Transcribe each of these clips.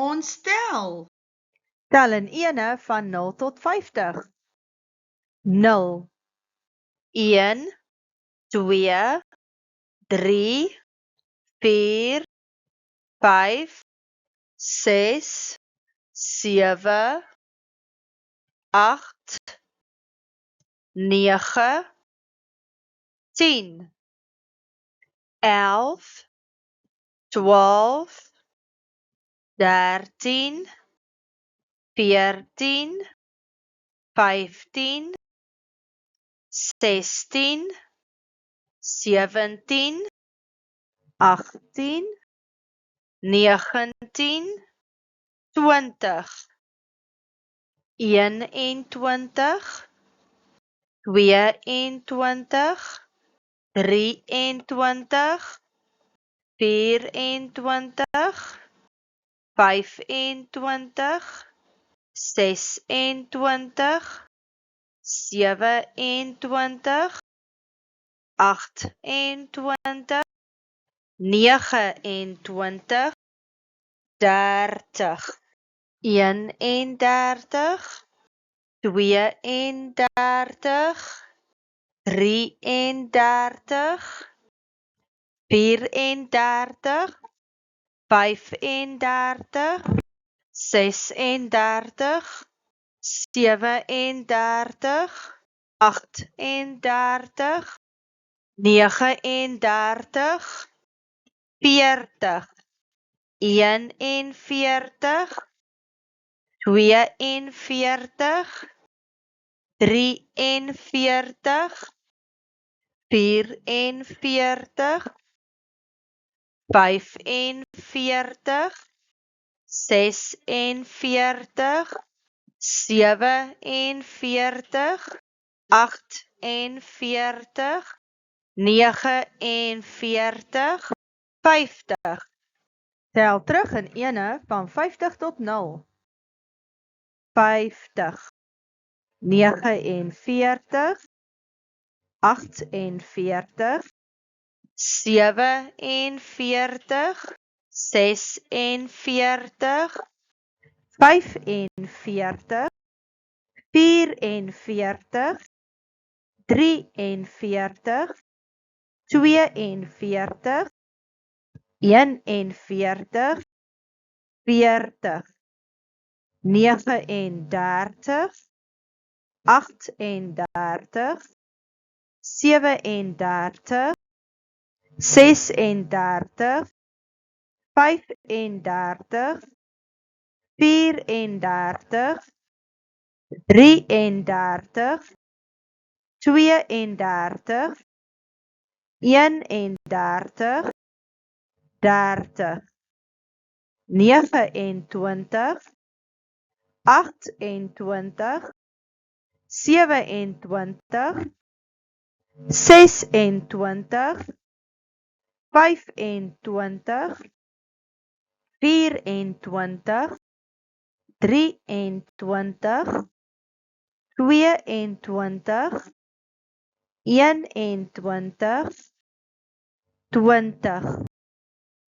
ons tel. Tel in ene van 0 tot 50. 0, 1, 2, 3, 4, 5, 6, 7, 8, 9, 10, 11, 12, 13, 14, 15, 16, 17, 18, 19, 20, 21, 22, 23, 24, 25, 26, 27, 28, 29, 30, 31, 32, 33, 34, 35, 36, 37, 38, 39, 40, 41, 42, 43, 44, 45, 46, 47, 48, 49, 50. Tel terug in ene van 50 tot 0. 50, 49, 48, 47, 46, 45, 44, 43, 42, 41, 40, 39, 38, 37, 36, 35, 34, 33, 32, 31, 30, 29, 28, 27, 26, 25, 24, 23, 22, 21, 20,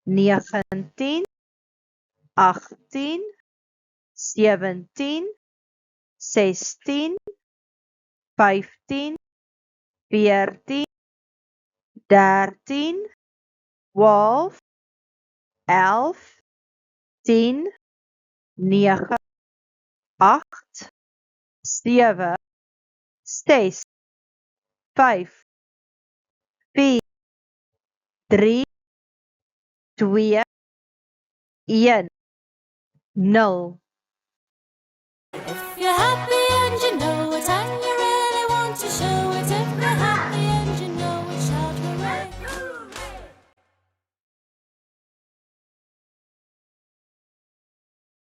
19, 18, 17, 16, 15, 14, 13, 12, 11, 10, 9, 8, 7, 6, 5, 4, 3, 2, 1, 0. If you're happy and you know